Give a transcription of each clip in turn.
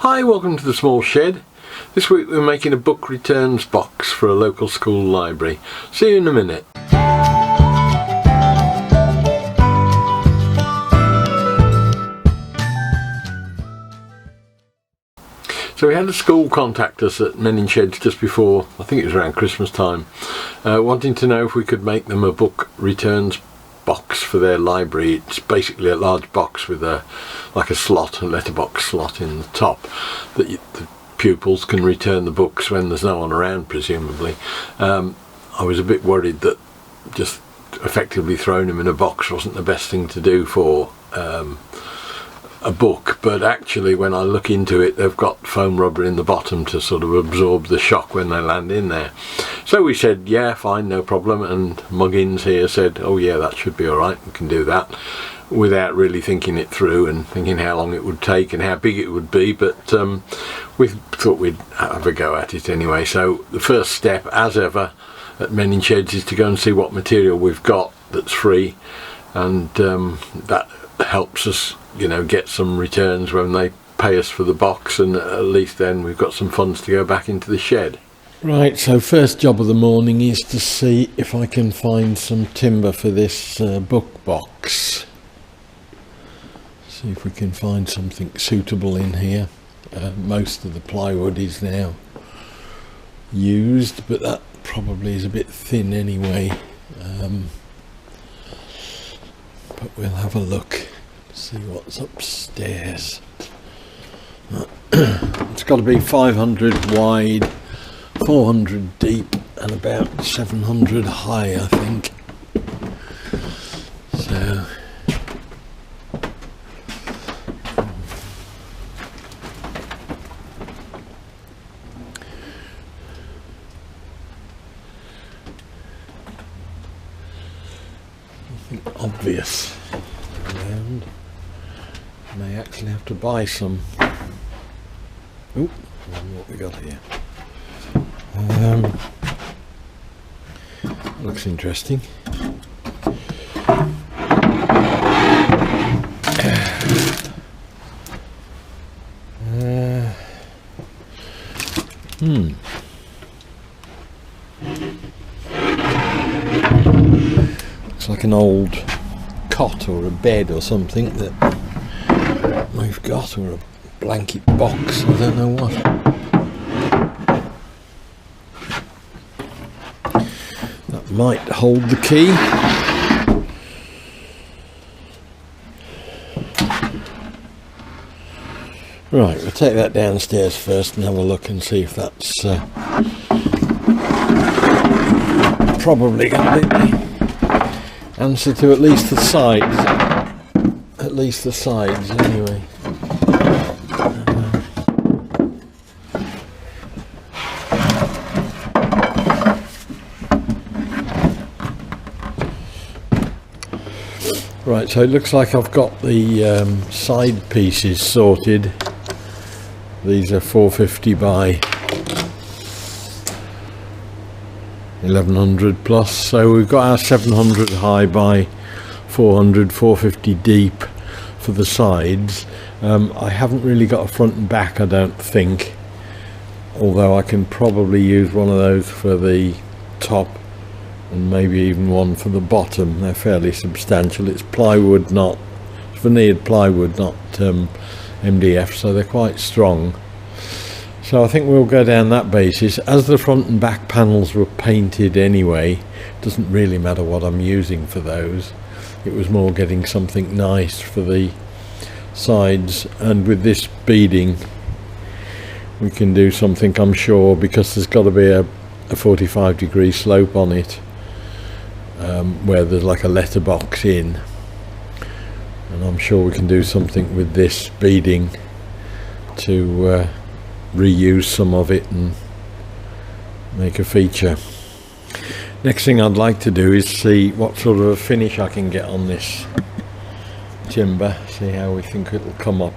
Hi, welcome to the Small Shed. This week we're making a book returns box for a local school library. See you in a minute. So we had a school contact us at Menning Sheds just before, I think it was around Christmas time, wanting to know if we could make them a book returns box for their library. It's basically a large box with a letterbox slot in the top that the pupils can return the books when there's no one around, presumably. I was a bit worried that just effectively throwing them in a box wasn't the best thing to do for a book, but actually when I look into it, they've got foam rubber in the bottom to sort of absorb the shock when they land in there. So we said, yeah, fine, no problem, and Muggins here said, oh yeah, that should be alright, we can do that, without really thinking it through and thinking how long it would take and how big it would be. But we thought we'd have a go at it anyway. So the first step, as ever at Menning Sheds, is to go and see what material we've got that's free, and that helps us, get some returns when they pay us for the box, and at least then we've got some funds to go back into the shed. Right, so first job of the morning is to see if I can find some timber for this book box. See if we can find something suitable in here. Most of the plywood is now used, but that probably is a bit thin anyway. But we'll have a look, see what's upstairs. It's got to be 500 wide, 400 deep and about 700 high, I think. So nothing obvious around. May actually have to buy some. Oh, what we got here? Looks interesting. Looks like an old cot or a bed or something that we've got, or a blanket box, I don't know what. That might hold the key. Right, we'll take that downstairs first and have a look and see if that's probably going to be the answer to at least the sides. At least the sides, anyway. Right, so it looks like I've got the side pieces sorted. These are 450 by 1100 plus, so we've got our 700 high by 400, 450 deep for the sides. I haven't really got a front and back, I don't think, although I can probably use one of those for the top and maybe even one for the bottom. They're fairly substantial. It's plywood, it's veneered plywood, not MDF, so they're quite strong. So I think we'll go down that basis. As the front and back panels were painted anyway, it doesn't really matter what I'm using for those. It was more getting something nice for the sides, and with this beading we can do something, I'm sure, because there's got to be a 45-degree slope on it, where there's like a letterbox in, and I'm sure we can do something with this beading to reuse some of it and make a feature. Next thing I'd like to do is see what sort of a finish I can get on this timber, see how we think it'll come up.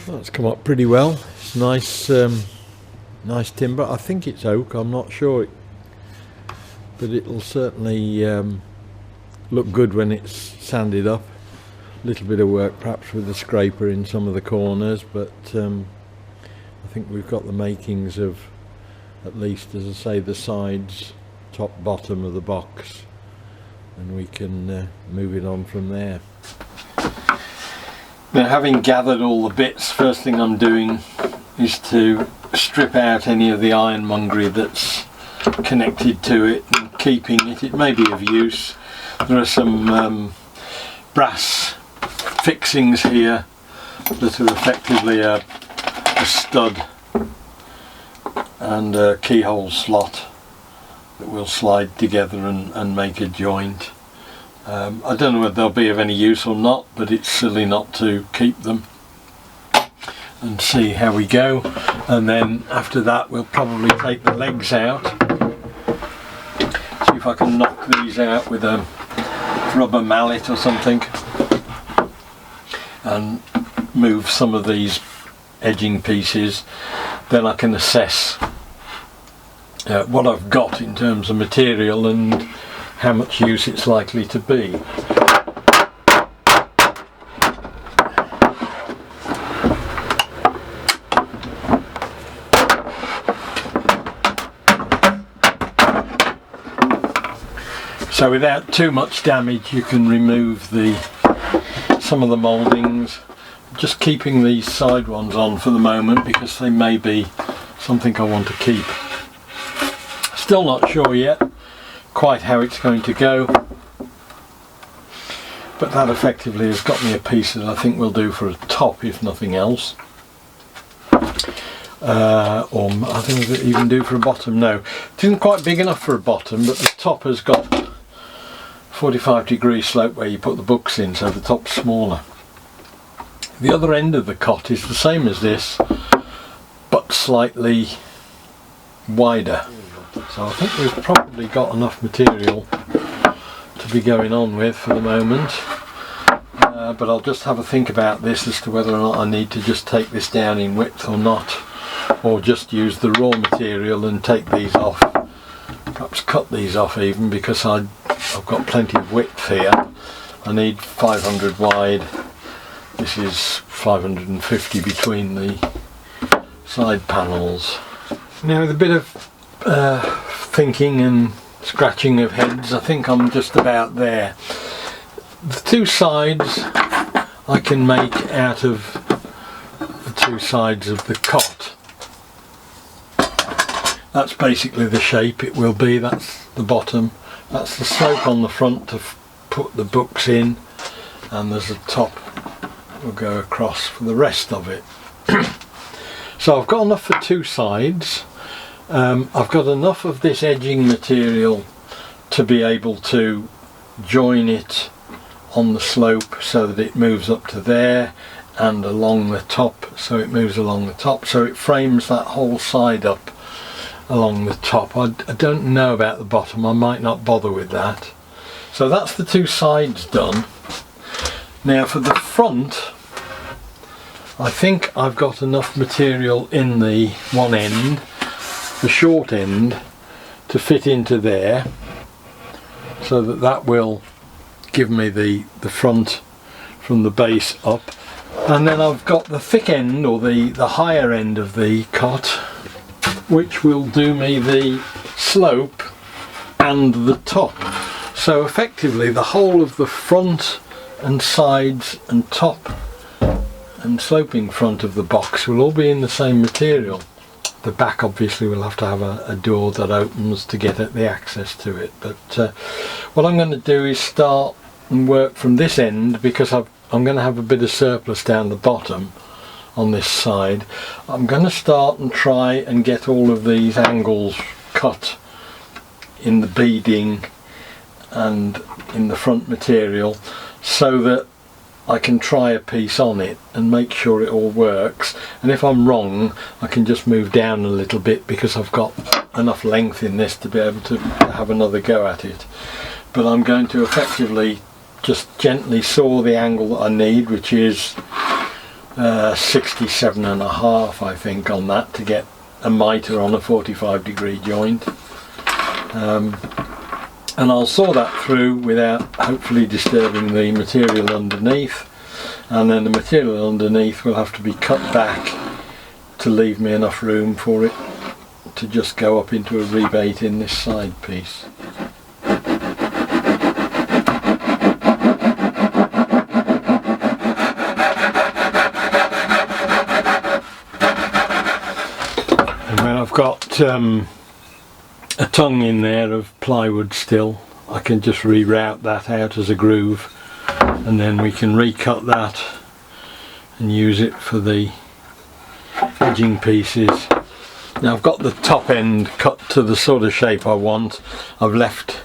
That's come up pretty well. It's nice, nice timber. I think it's oak, I'm not sure. but it'll certainly look good when it's sanded up. A little bit of work perhaps with the scraper in some of the corners, but I think we've got the makings of, at least, as I say, the sides, top, bottom of the box, and we can move it on from there. Now, having gathered all the bits, first thing I'm doing is to strip out any of the ironmongery that's connected to it and keeping it. It may be of use. There are some brass fixings here that are effectively a stud and a keyhole slot that will slide together and make a joint. I don't know whether they'll be of any use or not, but it's silly not to keep them and see how we go. And then after that we'll probably take the legs out, see if I can knock these out with a rubber mallet or something, and move some of these edging pieces. Then I can assess what I've got in terms of material and how much use it's likely to be. So without too much damage you can remove some of the mouldings, just keeping these side ones on for the moment because they may be something I want to keep. Still not sure yet quite how it's going to go, but that effectively has got me a piece that I think will do for a top, if nothing else. Or I think it'll even do for a bottom. No, it isn't quite big enough for a bottom, but the top has got 45-degree slope where you put the books in, so the top's smaller. The other end of the cot is the same as this, but slightly wider. So I think we've probably got enough material to be going on with for the moment. But I'll just have a think about this as to whether or not I need to just take this down in width or not, or just use the raw material and take these off. Perhaps cut these off even, because I've got plenty of width here. I need 500 wide. This is 550 between the side panels. Now, with a bit of thinking and scratching of heads, I think I'm just about there. The two sides I can make out of the two sides of the cot. That's basically the shape it will be. That's the bottom. That's the slope on the front to put the books in, and there's a top that will go across for the rest of it. So I've got enough for two sides. I've got enough of this edging material to be able to join it on the slope so that it moves up to there, and along the top so it moves along the top, so it frames that whole side up along the top. I don't know about the bottom, I might not bother with that. So that's the two sides done. Now for the front, I think I've got enough material in the one end, the short end, to fit into there, so that that will give me the front from the base up. And then I've got the thick end, or the higher end of the cot, which will do me the slope and the top. So effectively the whole of the front and sides and top and sloping front of the box will all be in the same material. The back obviously will have to have a door that opens to get at the access to it, but what I'm going to do is start and work from this end, because I'm going to have a bit of surplus down the bottom on this side. I'm going to start and try and get all of these angles cut in the beading and in the front material, so that I can try a piece on it and make sure it all works. And if I'm wrong, I can just move down a little bit, because I've got enough length in this to be able to have another go at it. But I'm going to effectively just gently saw the angle that I need, which is 67.5, I think, on that, to get a mitre on a 45-degree joint. and I'll saw that through without hopefully disturbing the material underneath, and then the material underneath will have to be cut back to leave me enough room for it to just go up into a rebate in this side piece. And when I've got a tongue in there of plywood still, I can just reroute that out as a groove, and then we can recut that and use it for the edging pieces. Now I've got the top end cut to the sort of shape I want. I've left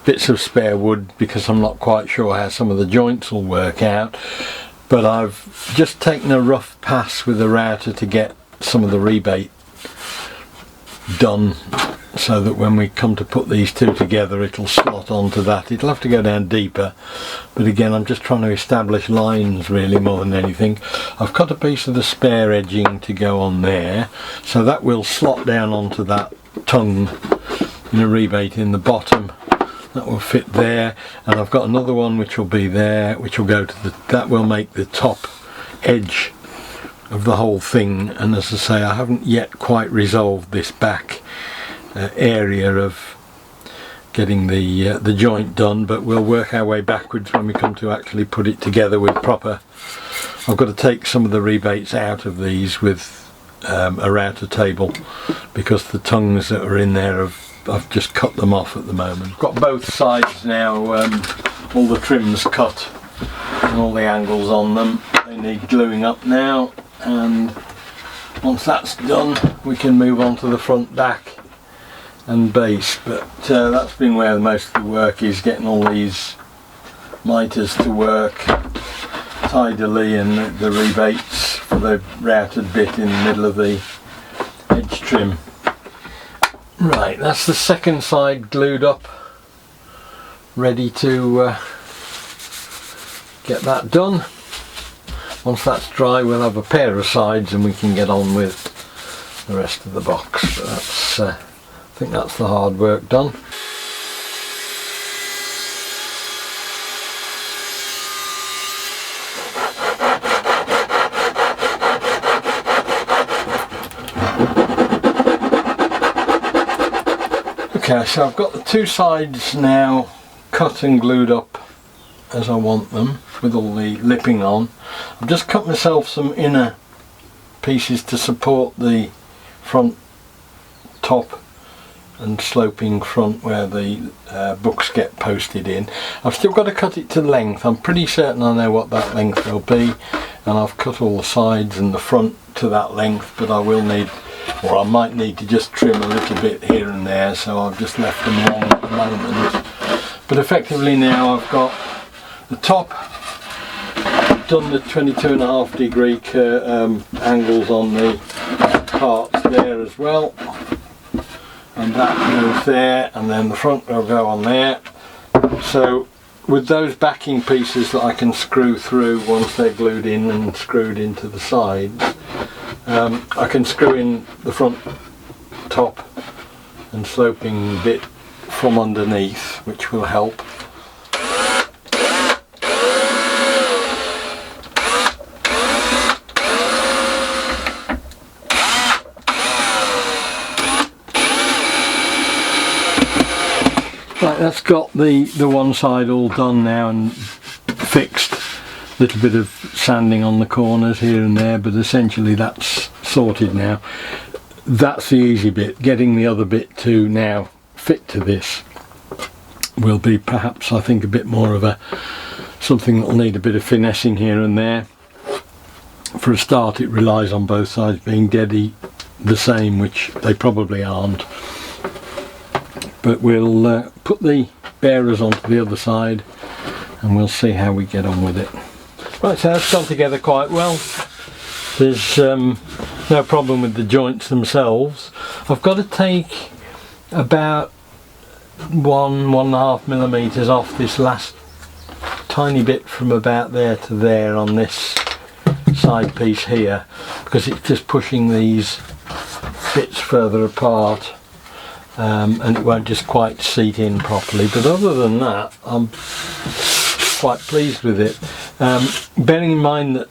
bits of spare wood because I'm not quite sure how some of the joints will work out, but I've just taken a rough pass with the router to get some of the rebate done, so that when we come to put these two together it'll slot onto that. It'll have to go down deeper, but again I'm just trying to establish lines really more than anything. I've cut a piece of the spare edging to go on there, so that will slot down onto that tongue in a rebate in the bottom. That will fit there, and I've got another one which will be there, which will go to the, that will make the top edge of the whole thing. And as I say, I haven't yet quite resolved this back area of getting the joint done, but we'll work our way backwards when we come to actually put it together with proper. I've got to take some of the rebates out of these with a router table, because the tongues that are in there I've just cut them off at the moment. I've got both sides now, all the trims cut and all the angles on them. They need gluing up now, and once that's done we can move on to the front, back and base. But that's been where most of the work is, getting all these miters to work tidily, and the rebates for the routed bit in the middle of the edge trim. Right, that's the second side glued up, ready to get that done. Once that's dry we'll have a pair of sides and we can get on with the rest of the box. But that's, I think that's the hard work done. Okay, so I've got the two sides now cut and glued up as I want them, with all the lipping on. I've just cut myself some inner pieces to support the front top and sloping front where the books get posted in. I've still got to cut it to length. I'm pretty certain I know what that length will be, and I've cut all the sides and the front to that length, but I will need, or I might need to just trim a little bit here and there, so I've just left them long at the moment. But effectively now I've got the top, done the 22.5 degree angles on the parts there as well, and that goes there, and then the front will go on there. So with those backing pieces that I can screw through once they're glued in and screwed into the sides, I can screw in the front top and sloping bit from underneath, which will help. Right, that's got the one side all done now and fixed. A little bit of sanding on the corners here and there, but essentially that's sorted now. That's the easy bit. Getting the other bit to now fit to this will be perhaps, I think, a bit more of something that will need a bit of finessing here and there. For a start, it relies on both sides being dead the same, which they probably aren't. But we'll put the bearers onto the other side and we'll see how we get on with it. Right, so that's gone together quite well. There's no problem with the joints themselves. I've got to take about 1.5 millimeters off this last tiny bit from about there to there on this side piece here, because it's just pushing these bits further apart. and it won't just quite seat in properly, but other than that I'm quite pleased with it. Bearing in mind that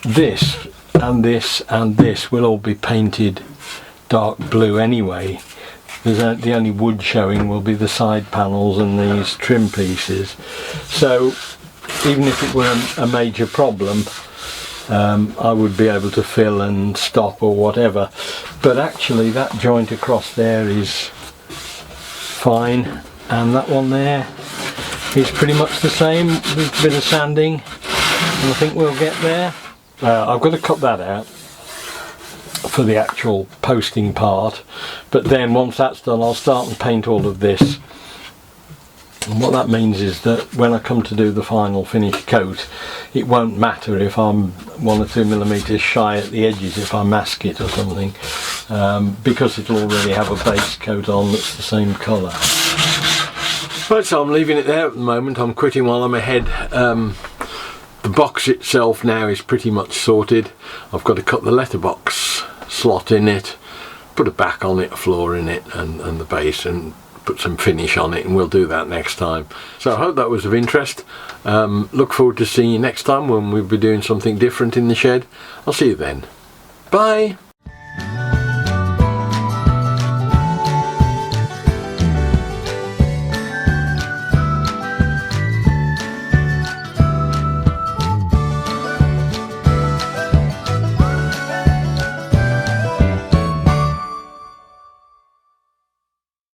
this and this and this will all be painted dark blue anyway. The only wood showing will be the side panels and these trim pieces, so even if it were a major problem, I would be able to fill and stop or whatever. But actually that joint across there is fine, and that one there is pretty much the same with a bit of sanding, and I think we'll get there. I've got to cut that out for the actual posting part, but then once that's done I'll start and paint all of this, and what that means is that when I come to do the final finish coat, it won't matter if I'm 1 or 2 millimeters shy at the edges if I mask it or something, because it'll already have a base coat on that's the same colour. Right, so I'm leaving it there at the moment. I'm quitting while I'm ahead. The box itself now is pretty much sorted. I've got to cut the letterbox slot in it, put a back on it, a floor in it, and the base, and put some finish on it, and we'll do that next time. So I hope that was of interest. Look forward to seeing you next time when we'll be doing something different in the shed. I'll see you then. Bye.